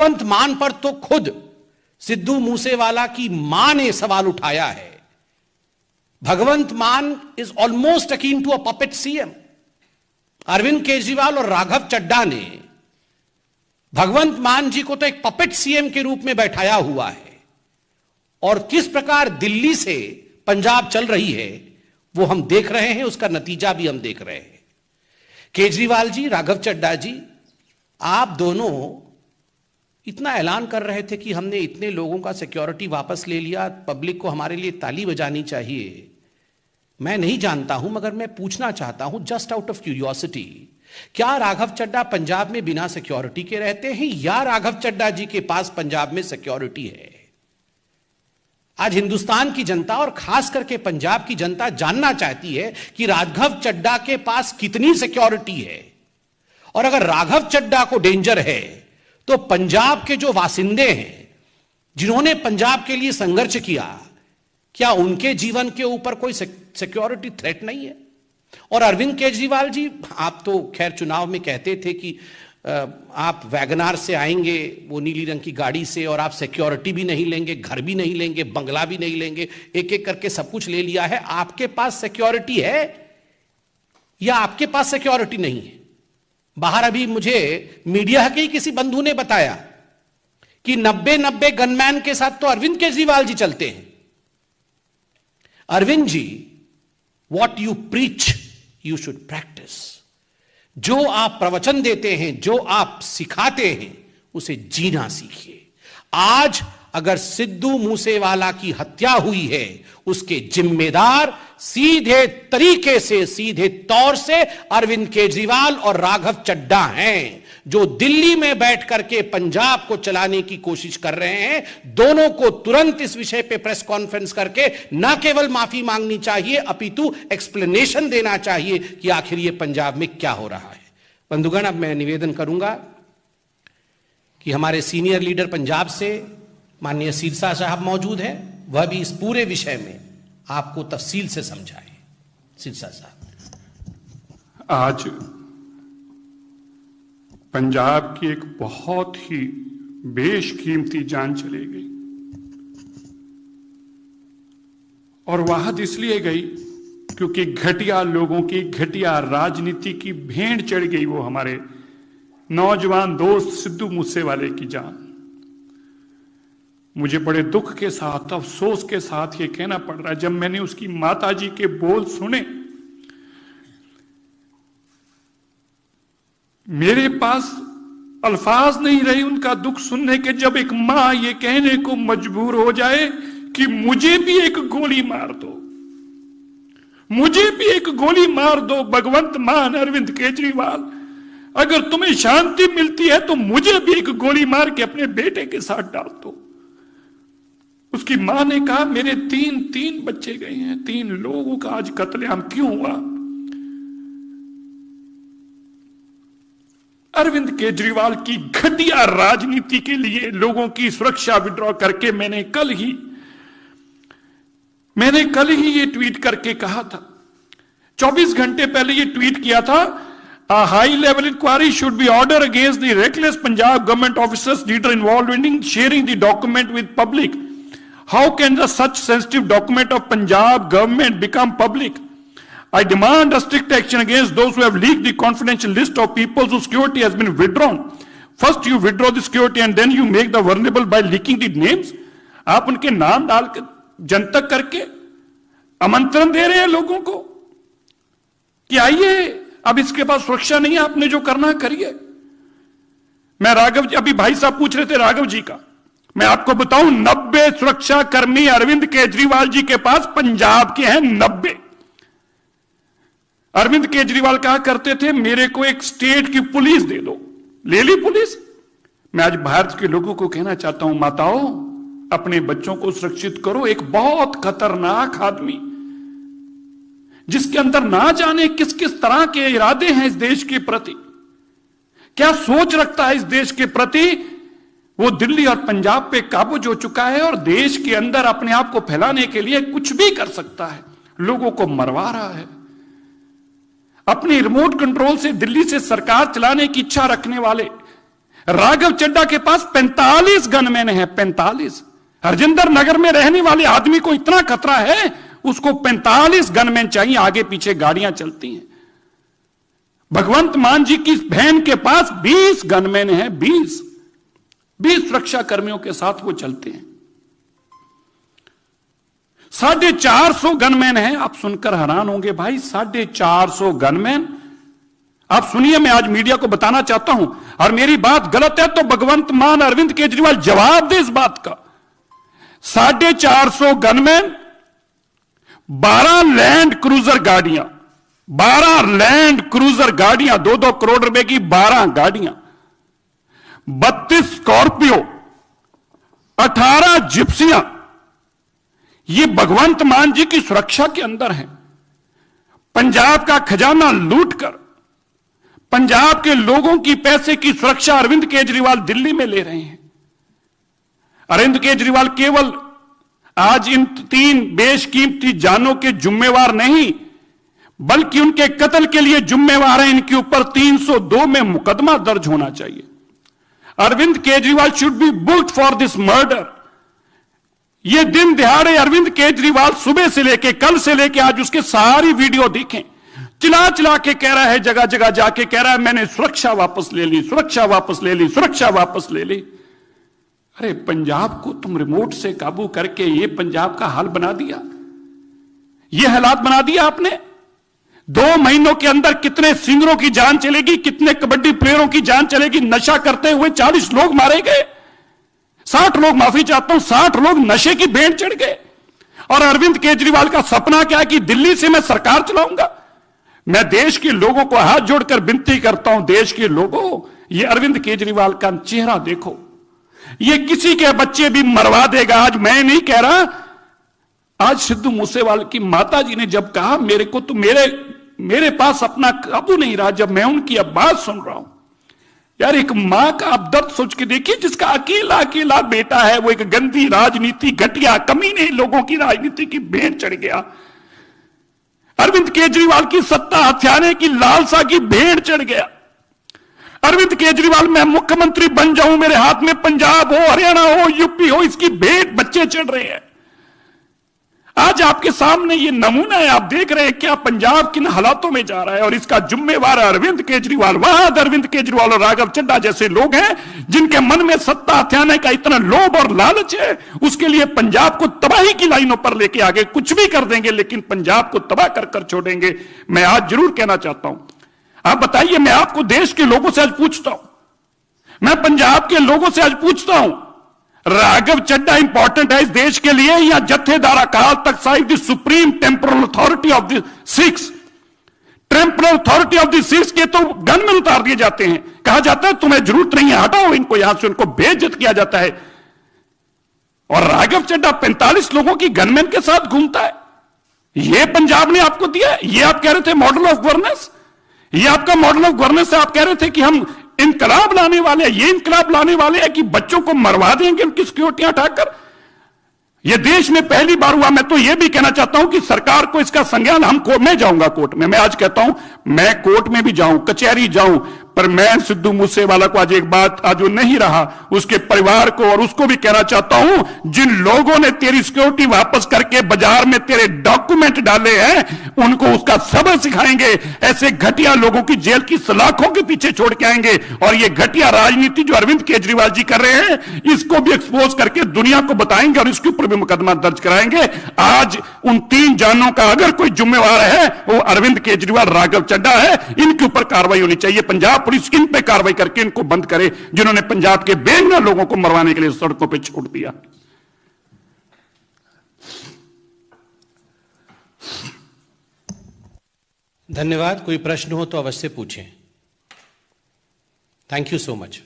भगवंत मान पर तो खुद सिद्धू मूसेवाला की मां ने सवाल उठाया है। Bhagwant Mann is almost akin to a puppet CM. Arvind Kejriwal और राघव चड्ढा ने भगवंत मान जी को तो एक पपेट सीएम के रूप में बैठाया हुआ है, और किस प्रकार दिल्ली से पंजाब चल रही है वो हम देख रहे हैं, उसका नतीजा भी हम देख रहे हैं। केजरीवाल जी, राघव चड्ढा जी, आप दोनों इतना ऐलान कर रहे थे कि हमने इतने लोगों का सिक्योरिटी वापस ले लिया, पब्लिक को हमारे लिए ताली बजानी चाहिए। मैं नहीं जानता हूं, मगर मैं पूछना चाहता हूं जस्ट आउट ऑफ क्यूरियोसिटी, क्या राघव चड्ढा पंजाब में बिना सिक्योरिटी के रहते हैं, या राघव चड्ढा जी के पास पंजाब में सिक्योरिटी है? आज हिंदुस्तान की जनता और खास करके पंजाब की जनता जानना चाहती है कि राघव चड्ढा के पास कितनी सिक्योरिटी है, और अगर राघव चड्ढा को डेंजर है तो पंजाब के जो वासिंदे हैं, जिन्होंने पंजाब के लिए संघर्ष किया, क्या उनके जीवन के ऊपर कोई सिक्योरिटी थ्रेट नहीं है? और अरविंद केजरीवाल जी, आप तो खैर चुनाव में कहते थे कि आप वैगनार से आएंगे, वो नीली रंग की गाड़ी से, और आप सिक्योरिटी भी नहीं लेंगे, घर भी नहीं लेंगे, बंगला भी नहीं लेंगे, एक एक करके सब कुछ ले लिया है। आपके पास सिक्योरिटी है या आपके पास सिक्योरिटी नहीं है? बाहर अभी मुझे मीडिया के ही किसी बंधु ने बताया कि 90 गनमैन के साथ तो अरविंद केजरीवाल जी चलते हैं। Arvind ji, what you preach you should practice. जो आप प्रवचन देते हैं, जो आप सिखाते हैं, उसे जीना सीखिए। आज अगर सिद्धू मूसेवाला की हत्या हुई है, उसके जिम्मेदार सीधे तरीके से, सीधे तौर से अरविंद केजरीवाल और राघव चड्ढा हैं, जो दिल्ली में बैठ करके पंजाब को चलाने की कोशिश कर रहे हैं। दोनों को तुरंत इस विषय पे प्रेस कॉन्फ्रेंस करके न केवल माफी मांगनी चाहिए, अपितु एक्सप्लेनेशन देना चाहिए कि आखिर ये पंजाब में क्या हो रहा है। बंधुगण, अब मैं निवेदन करूंगा कि हमारे सीनियर लीडर पंजाब से माननीय सिरसा साहब मौजूद हैं, वह भी इस पूरे विषय में आपको तफसील से समझाएं। सिरसा साहब। आज पंजाब की एक बहुत ही बेशकीमती जान चली गई, और वहां इसलिए गई क्योंकि घटिया लोगों की, घटिया राजनीति की भेंट चढ़ गई वो हमारे नौजवान दोस्त सिद्धू मूसेवाले की जान। मुझे बड़े दुख के साथ, अफसोस के साथ ये कहना पड़ रहा है, जब मैंने उसकी माताजी के बोल सुने, मेरे पास अल्फाज नहीं रहे उनका दुख सुनने के, जब एक मां ये कहने को मजबूर हो जाए कि मुझे भी एक गोली मार दो, मुझे भी एक गोली मार दो भगवंत मान, अरविंद केजरीवाल, अगर तुम्हें शांति मिलती है तो मुझे भी एक गोली मार के अपने बेटे के साथ डाल दो। उसकी मां ने कहा, मेरे तीन बच्चे गए हैं, 3 लोगों का आज कत्लेआम क्यों हुआ? अरविंद केजरीवाल की घटिया राजनीति के लिए लोगों की सुरक्षा विड्रॉ करके मैंने कल ही ये ट्वीट करके कहा था, 24 घंटे पहले ये ट्वीट किया था, a high level inquiry should be ordered against the reckless Punjab government officers leader involved in sharing the document with public. How can such sensitive document of Punjab government become public? I demand a strict action against those who have leaked the confidential list of people whose security has been withdrawn. First you withdraw the security and then you make the vulnerable by leaking the names. आप उनके नाम डालकर जनतक करके आमंत्रण दे रहे हैं लोगों को कि आइए, अब इसके पास सुरक्षा नहीं है, आपने जो करना करिए। मैं राघव जी, अभी भाई साहब पूछ रहे थे राघव जी का, मैं आपको बताऊं 90 सुरक्षा कर्मी अरविंद केजरीवाल जी के पास पंजाब के हैं, 90। अरविंद केजरीवाल कहा करते थे, मेरे को एक स्टेट की पुलिस दे दो, ले ली पुलिस। मैं आज भारत के लोगों को कहना चाहता हूं, माताओं, अपने बच्चों को सुरक्षित करो। एक बहुत खतरनाक आदमी जिसके अंदर ना जाने किस किस तरह के इरादे हैं इस देश के प्रति, क्या सोच रखता है इस देश के प्रति, वो दिल्ली और पंजाब पे काबूज हो चुका है और देश के अंदर अपने आप को फैलाने के लिए कुछ भी कर सकता है, लोगों को मरवा रहा है। अपनी रिमोट कंट्रोल से दिल्ली से सरकार चलाने की इच्छा रखने वाले राघव चड्ढा के पास 45 गनमैन है, 45। हरजिंदर नगर में रहने वाले आदमी को इतना खतरा है, उसको 45 गनमैन चाहिए, आगे पीछे गाड़ियां चलती हैं। भगवंत मान जी की बहन के पास 20 गनमैन है, 20 सुरक्षा कर्मियों के साथ वो चलते हैं। 450 गनमैन है। आप सुनकर हैरान होंगे भाई, 450 गनमैन। आप सुनिए, मैं आज मीडिया को बताना चाहता हूं, और मेरी बात गलत है तो भगवंत मान अरविंद केजरीवाल जवाब दे इस बात का। 450 गनमैन, 12 लैंड क्रूजर गाड़ियां, 12 लैंड क्रूजर गाड़ियां, 2-2 करोड़ रुपए की 12 गाड़ियां, 32 स्कॉर्पियो, 18 जिप्सियां, ये भगवंत मान जी की सुरक्षा के अंदर है। पंजाब का खजाना लूटकर पंजाब के लोगों की पैसे की सुरक्षा अरविंद केजरीवाल दिल्ली में ले रहे हैं। अरविंद केजरीवाल केवल आज इन 3 बेशकीमती जानों के जिम्मेवार नहीं, बल्कि उनके कत्ल के लिए जिम्मेवार है। इनके ऊपर 302 में मुकदमा दर्ज होना चाहिए। Arvind Kejriwal should be booked for this murder. ये दिन दिहाड़े अरविंद केजरीवाल सुबह से लेके, कल से लेके आज उसके सारी वीडियो देखें, चिल्ला चिल्ला के कह रहा है, जगह जगह जाके कह रहा है मैंने सुरक्षा वापस ले ली, सुरक्षा वापस ले ली, सुरक्षा वापस ले ली। अरे पंजाब को तुम रिमोट से काबू करके ये पंजाब का हाल बना दिया, ये हालात बना दिया आपने। 2 महीनों के अंदर कितने सिंगरों की जान चलेगी, कितने कबड्डी प्लेयरों की जान चलेगी। नशा करते हुए 40 लोग मारे गए, 60 लोग, माफी चाहता हूं, 60 लोग नशे की भेंट चढ़ गए। और अरविंद केजरीवाल का सपना क्या है कि दिल्ली से मैं सरकार चलाऊंगा। मैं देश के लोगों को हाथ जोड़कर विनती करता हूं, देश के लोगों, ये अरविंद केजरीवाल का चेहरा देखो, ये किसी के बच्चे भी मरवा देगा। आज मैं नहीं कह रहा, आज सिद्धू मूसेवाले की माता जी ने जब कहा मेरे को तो मेरे पास अपना काबू नहीं रहा, जब मैं उनकी अब बात सुन रहा हूं, यार एक मां का आप दर्द सोच के देखिए, जिसका अकेला अकेला बेटा है, वो एक गंदी राजनीति, घटिया कमीने लोगों की राजनीति की भेंट चढ़ गया। अरविंद केजरीवाल की सत्ता हथियाने की लालसा की भेंट चढ़ गया। अरविंद केजरीवाल, मैं मुख्यमंत्री बन जाऊं, मेरे हाथ में पंजाब हो, हरियाणा हो, यूपी हो, इसकी भेंट बच्चे चढ़ रहे हैं। आज आपके सामने ये नमूना है, आप देख रहे हैं क्या पंजाब किन हालातों में जा रहा है, और इसका जिम्मेवार अरविंद केजरीवाल। वहां अरविंद केजरीवाल और राघव चड्ढा जैसे लोग हैं जिनके मन में सत्ता हथियाने का इतना लोभ और लालच है, उसके लिए पंजाब को तबाही की लाइनों पर लेके आगे कुछ भी कर देंगे, लेकिन पंजाब को तबाह कर कर छोड़ेंगे। मैं आज जरूर कहना चाहता हूं, आप बताइए, मैं आपको देश के लोगों से आज पूछता हूं, मैं पंजाब के लोगों से आज पूछता हूं, राघव चड्ढा इंपॉर्टेंट है इस देश के लिए या जत्थेदार Akal Takht Sahib the supreme temporal authority of the Sikhs? Temporal authority of the Sikhs के तो गन में उतार दिए जाते हैं, कहा जाता है तुम्हें जरूरत नहीं है, हटाओ इनको यहां से, उनको बेइज्जत किया जाता है। और राघव चड्ढा 45 लोगों की गनमैन के साथ घूमता है। यह पंजाब ने आपको दिया, ये आप कह रहे थे मॉडल ऑफ गवर्नेंस, ये आपका मॉडल ऑफ गवर्नेंस है। आप कह रहे थे कि हम इनकलाब लाने वाले हैं, ये इनकलाब लाने वाले हैं कि बच्चों को मरवा देंगे उनकी सिक्योरिटियां हटाकर। यह देश में पहली बार हुआ। मैं तो यह भी कहना चाहता हूं कि सरकार को इसका संज्ञान, मैं जाऊंगा कोर्ट में, मैं आज कहता हूं मैं कोर्ट में भी जाऊं, कचहरी जाऊं, पर मैं सिद्धू मूसेवाला को आज एक बात, आज वो नहीं रहा, उसके परिवार को और उसको भी कहना चाहता हूं, जिन लोगों ने तेरी सिक्योरिटी वापस करके बाजार में तेरे डॉक्यूमेंट डाले हैं, उनको उसका सबक सिखाएंगे। ऐसे घटिया लोगों की जेल की सलाखों के पीछे छोड़ के आएंगे। और ये घटिया राजनीति जो अरविंद केजरीवाल जी कर रहे हैं, इसको भी एक्सपोज करके दुनिया को बताएंगे और इसके ऊपर भी मुकदमा दर्ज कराएंगे। आज उन 3 जानों का अगर कोई जिम्मेवार है, वो अरविंद केजरीवाल, राघव चड्ढा है। इनके ऊपर कार्रवाई होनी चाहिए। पंजाब पुलिस इन पे कार्रवाई करके इनको बंद करे, जिन्होंने पंजाब के बेगुनाह लोगों को मरवाने के लिए सड़कों पे छोड़ दिया। धन्यवाद। कोई प्रश्न हो तो अवश्य पूछें। Thank you so much.